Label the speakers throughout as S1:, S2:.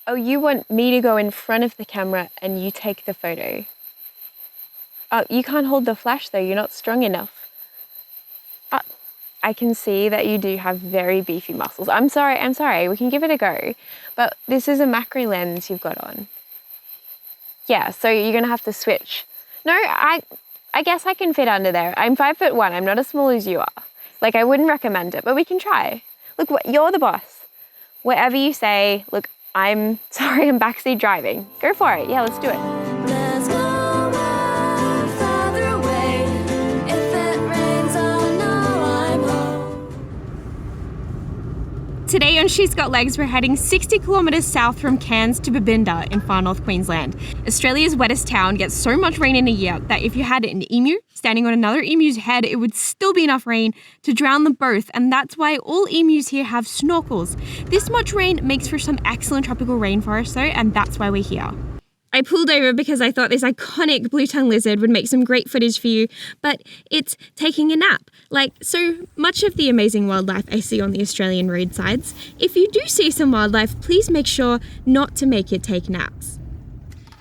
S1: Oh, you want me to go in front of the camera and you take the photo? You can't hold the flash though, you're not strong enough. I can see that you do have very beefy muscles. I'm sorry, we can give it a go. But this is a macro lens you've got on. Yeah, so you're gonna have to switch. No, I guess I can fit under there. I'm 5'1", I'm not as small as you are. Like, I wouldn't recommend it, but we can try. Look, you're the boss. Whatever you say, look, I'm sorry, I'm backseat driving. Go for it, yeah, let's do it.
S2: Let's go farther away. If it rains, I'll know I'm home.
S3: Today on She's Got Legs, we're heading 60 kilometres south from Cairns to Babinda in far north Queensland. Australia's wettest town gets so much rain in a year that if you had an emu standing on another emu's head, it would still be enough rain to drown them both, and that's why all emus here have snorkels. This much rain makes for some excellent tropical rainforest though, and that's why we're here. I pulled over because I thought this iconic blue-tongued lizard would make some great footage for you, but it's taking a nap, like so much of the amazing wildlife I see on the Australian roadsides. If you do see some wildlife, please make sure not to make it take naps.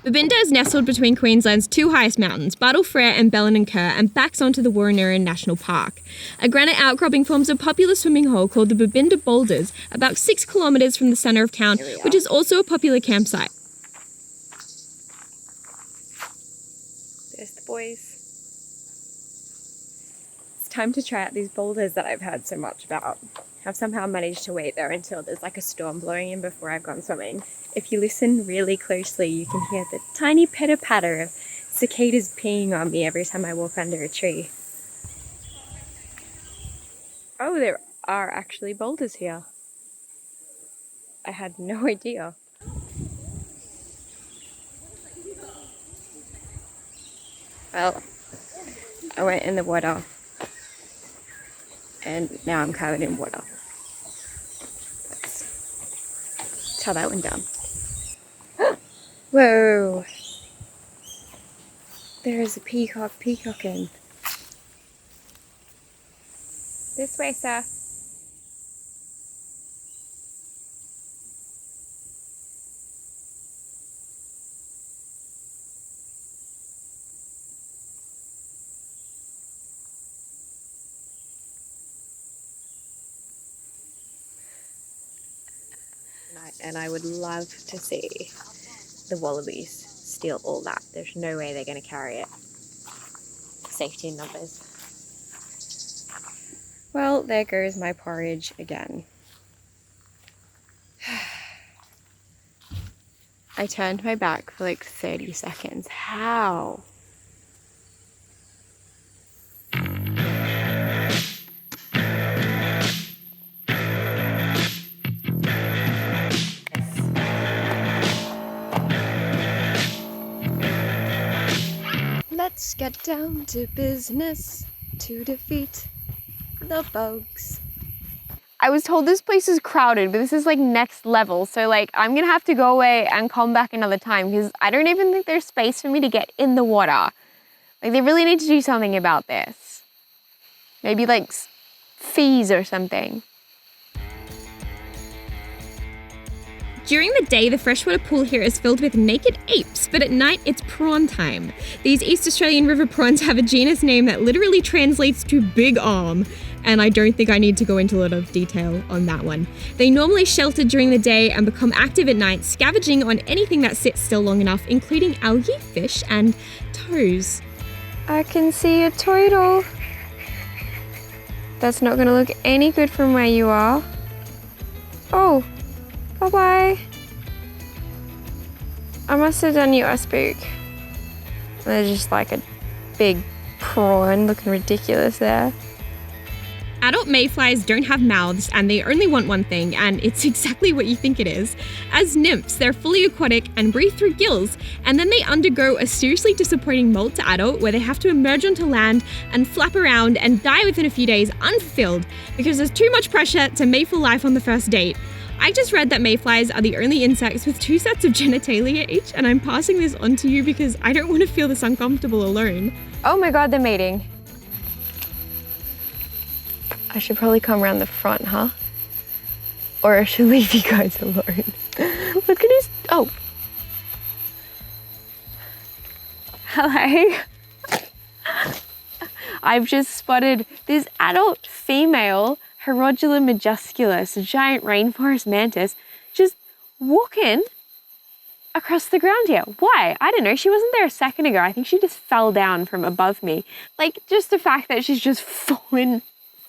S3: Babinda is nestled between Queensland's two highest mountains, Bartle Frere and Bellin and Kerr, and backs onto the Woronera National Park. A granite outcropping forms a popular swimming hole called the Babinda Boulders, about 6 kilometres from the centre of town, which is also a popular campsite.
S1: There's the boys. It's time to try out these boulders that I've heard so much about. I've somehow managed to wait there until there's like a storm blowing in before I've gone swimming. If you listen really closely, you can hear the tiny pitter-patter of cicadas peeing on me every time I walk under a tree. Oh, there are actually boulders here. I had no idea. Well, I went in the water and now I'm covered in water. That's how that went down. Whoa! There is a peacock peacocking. This way, sir. And I would love to see the wallabies steal all that. There's no way they're going to carry it. Safety in numbers. Well, there goes my porridge again. I turned my back for like 30 seconds. How? Let's get down to business to defeat the bugs. I was told this place is crowded, but this is like next level. So like I'm gonna have to go away and come back another time because I don't even think there's space for me to get in the water. Like they really need to do something about this. Maybe like fees or something.
S3: During the day, the freshwater pool here is filled with naked apes, but at night it's prawn time. These East Australian river prawns have a genus name that literally translates to big arm, and I don't think I need to go into a lot of detail on that one. They normally shelter during the day and become active at night, scavenging on anything that sits still long enough, including algae, fish, and toes.
S1: I can see a turtle. That's not gonna look any good from where you are. Oh. Bye-bye. I must have done you a spook. There's just like a big prawn looking ridiculous there.
S3: Adult mayflies don't have mouths and they only want one thing, and it's exactly what you think it is. As nymphs, they're fully aquatic and breathe through gills, and then they undergo a seriously disappointing molt to adult where they have to emerge onto land and flap around and die within a few days unfulfilled because there's too much pressure to mate for life on the first date. I just read that mayflies are the only insects with 2 sets of genitalia each, and I'm passing this on to you because I don't want to feel this uncomfortable alone.
S1: Oh my god, they're mating. I should probably come around the front, huh? Or I should leave you guys alone. Look at his Oh. Hello. I've just spotted this adult female Herodula majusculus, a giant rainforest mantis, just walking across the ground here. Why? I don't know. She wasn't there a second ago. I think she just fell down from above me. Like, just the fact that she's just fallen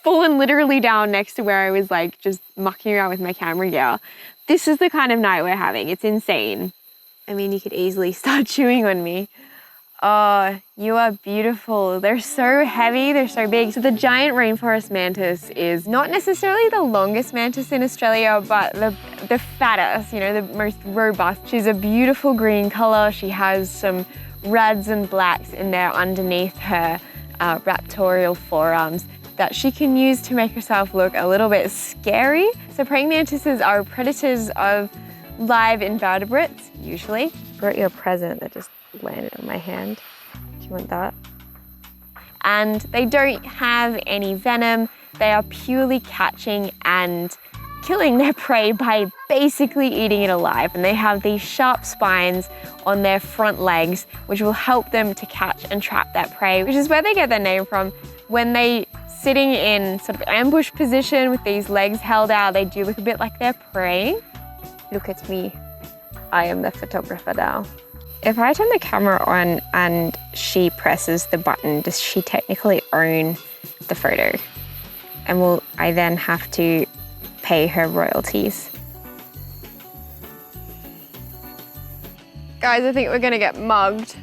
S1: literally down next to where I was like just mucking around with my camera gear. This is the kind of night we're having. It's insane. I mean, you could easily start chewing on me. Oh, you are beautiful. They're so heavy, they're so big. So the giant rainforest mantis is not necessarily the longest mantis in Australia, but the fattest, you know, the most robust. She's a beautiful green color. She has some reds and blacks in there underneath her raptorial forearms that she can use to make herself look a little bit scary. So praying mantises are predators of live invertebrates, usually. Brought you a present that just landed on my hand. Do you want that? And they don't have any venom. They are purely catching and killing their prey by basically eating it alive. And they have these sharp spines on their front legs, which will help them to catch and trap that prey, which is where they get their name from. When they sitting in sort of ambush position with these legs held out, they do look a bit like they're preying. Look at me. I am the photographer now. If I turn the camera on and she presses the button, does she technically own the photo? And will I then have to pay her royalties? Guys, I think we're gonna get mugged.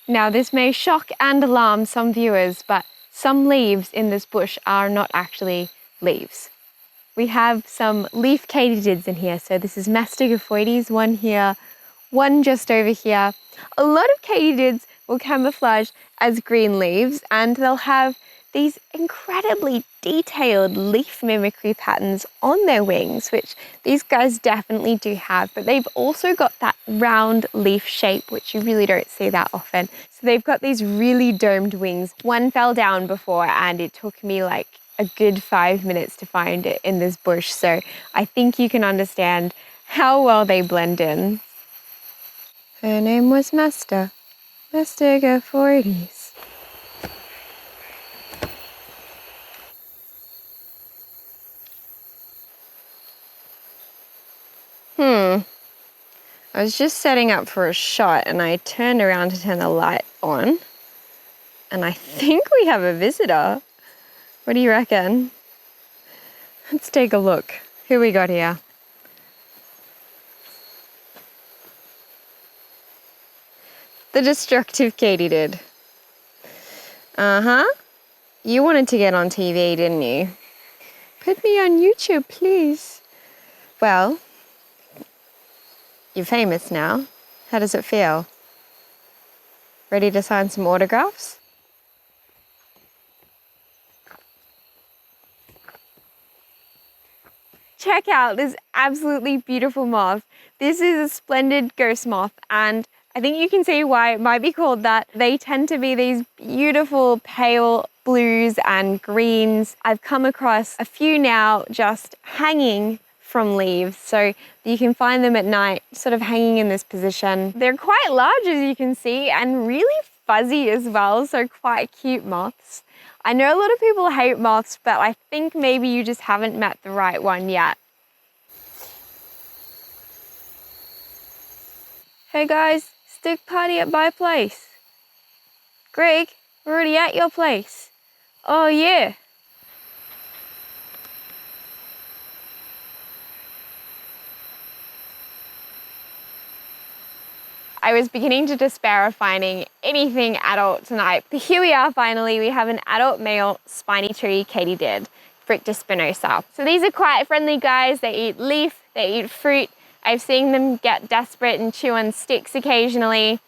S1: Now, this may shock and alarm some viewers, but some leaves in this bush are not actually leaves. We have some leaf katydids in here. So this is Mastigophoides, one here, one just over here. A lot of katydids will camouflage as green leaves, and they'll have these incredibly detailed leaf mimicry patterns on their wings, which these guys definitely do have, but they've also got that round leaf shape, which you really don't see that often. So they've got these really domed wings. One fell down before, and it took me like a good 5 minutes to find it in this bush. So I think you can understand how well they blend in. Her name was Mastigophoides. I was just setting up for a shot and I turned around to turn the light on, and I think we have a visitor. What do you reckon? Let's take a look. Who we got here? The destructive katydid. Uh-huh. You wanted to get on TV, didn't you? Put me on YouTube, please. Well, you're famous now. How does it feel? Ready to sign some autographs? Check out this absolutely beautiful moth. This is a splendid ghost moth, and I think you can see why it might be called that. They tend to be these beautiful pale blues and greens. I've come across a few now just hanging from leaves, so you can find them at night sort of hanging in this position. They're quite large, as you can see, and really fuzzy as well, so quite cute moths. I know a lot of people hate moths, but I think maybe you just haven't met the right one yet. Hey guys, stick party at my place. Greg, we're already at your place. Oh yeah. I was beginning to despair of finding anything adult tonight. But here we are finally. We have an adult male spiny tree katydid, Frictus spinosa. So these are quite friendly guys. They eat leaf, they eat fruit. I've seen them get desperate and chew on sticks occasionally.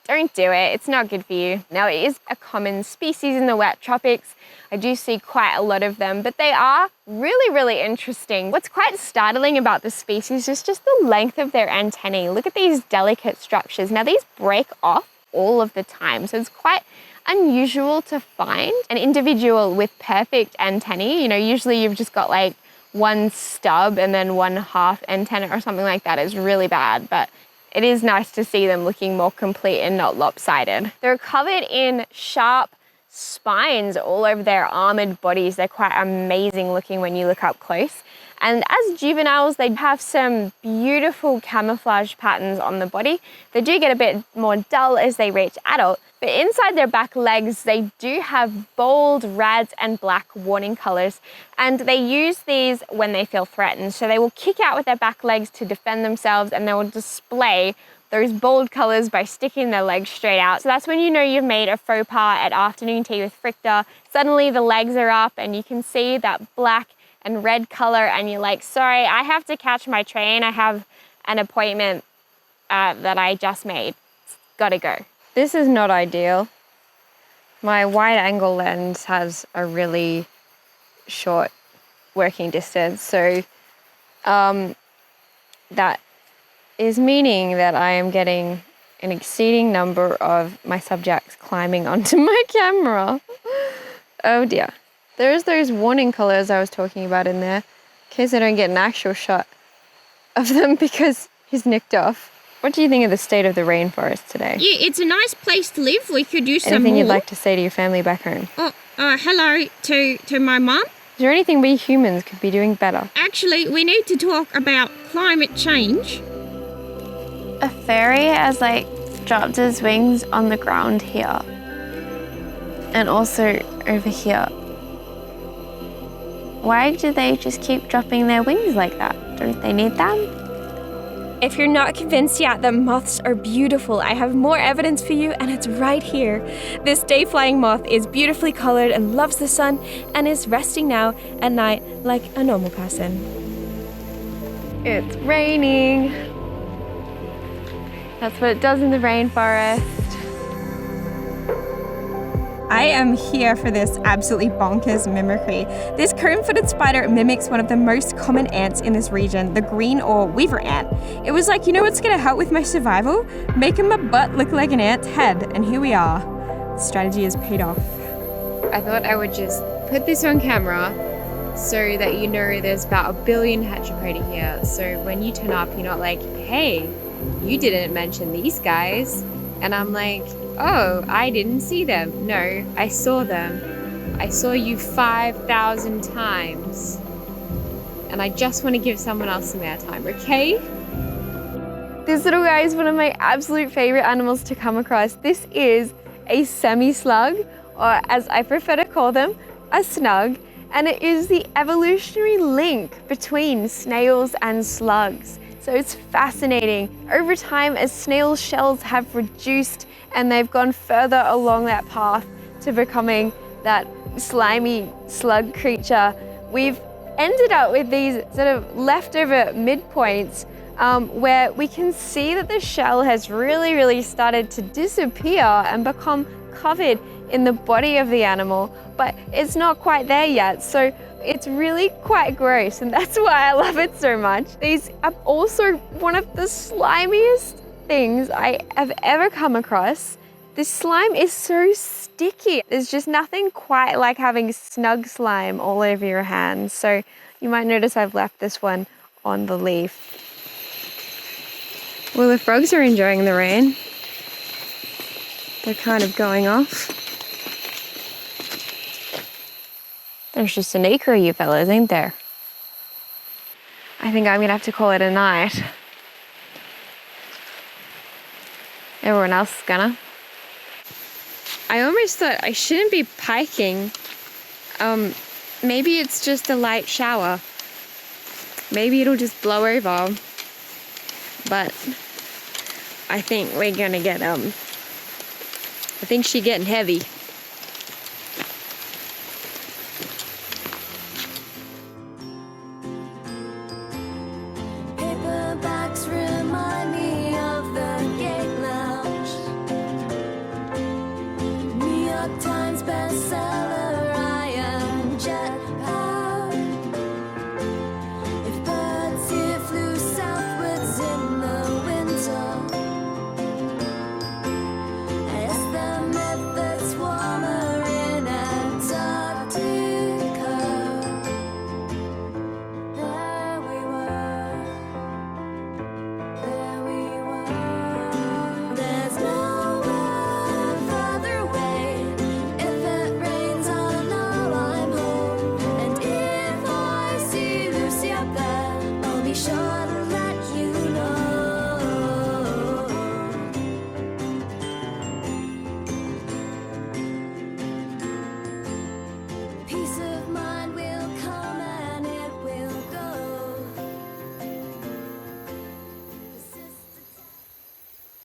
S1: Don't do it, it's not good for you. Now it is a common species in the wet tropics. I do see quite a lot of them, but they are really, really interesting. What's quite startling about this species is just the length of their antennae. Look at these delicate structures. Now these break off all of the time, so it's quite unusual to find an individual with perfect antennae. You know, usually you've just got like one stub and then one half antenna or something like that. Is really bad, but it is nice to see them looking more complete and not lopsided. They're covered in sharp spines all over their armored bodies. They're quite amazing looking when you look up close. And as juveniles, they have some beautiful camouflage patterns on the body. They do get a bit more dull as they reach adult, but inside their back legs, they do have bold red and black warning colors, and they use these when they feel threatened. So they will kick out with their back legs to defend themselves, and they will display those bold colors by sticking their legs straight out. So that's when you know you've made a faux pas at afternoon tea with Fricta. Suddenly the legs are up and you can see that black and red color, and you're like, sorry, I have to catch my train. I have an appointment that I just made. Gotta go. This is not ideal. My wide angle lens has a really short working distance, so that is meaning that I am getting an exceeding number of my subjects climbing onto my camera. Oh dear. There's those warning colors I was talking about in there, in case I don't get an actual shot of them because he's nicked off. What do you think of the state of the rainforest today?
S3: Yeah, it's a nice place to live. We could use some more.
S1: Anything you'd like to say to your family back home?
S3: Oh, hello to my mum.
S1: Is there anything we humans could be doing better?
S3: Actually, we need to talk about climate change.
S1: A fairy has like dropped his wings on the ground here. And also over here. Why do they just keep dropping their wings like that? Don't they need them? If you're not convinced yet that moths are beautiful, I have more evidence for you, and it's right here. This day-flying moth is beautifully colored and loves the sun and is resting now at night like a normal person. It's raining. That's what it does in the rainforest.
S3: I am here for this absolutely bonkers mimicry. This comb-footed spider mimics one of the most common ants in this region, the green or weaver ant. It was like, you know what's gonna help with my survival? Making my butt look like an ant's head, and here we are. The strategy has paid off. I thought I would just put this on camera so that you know there's about 1 billion Heteropoda here. So when you turn up, you're not like, hey, you didn't mention these guys. And I'm like, oh, I didn't see them. No, I saw them. I saw you 5,000 times. And I just want to give someone else some airtime, okay? This little guy is one of my absolute favorite animals to come across. This is a semi-slug, or as I prefer to call them, a snug. And it is the evolutionary link between snails and slugs. So it's fascinating. Over time, as snail shells have reduced and they've gone further along that path to becoming that slimy slug creature, we've ended up with these sort of leftover midpoints where we can see that the shell has really started to disappear and become covered in the body of the animal, but it's not quite there yet. So it's really quite gross, and that's why I love it so much. These are also one of the slimiest things I have ever come across. This slime is so sticky. There's just nothing quite like having snug slime all over your hands. So you might notice I've left this one on the leaf. Well, the frogs are enjoying the rain. They're kind of going off. There's just an acre of you fellas, ain't there? I think I'm gonna have to call it a night. Everyone else is gonna. I almost thought I shouldn't be piking. Maybe it's just a light shower. Maybe it'll just blow over. But
S1: I think we're gonna get I think she's getting heavy.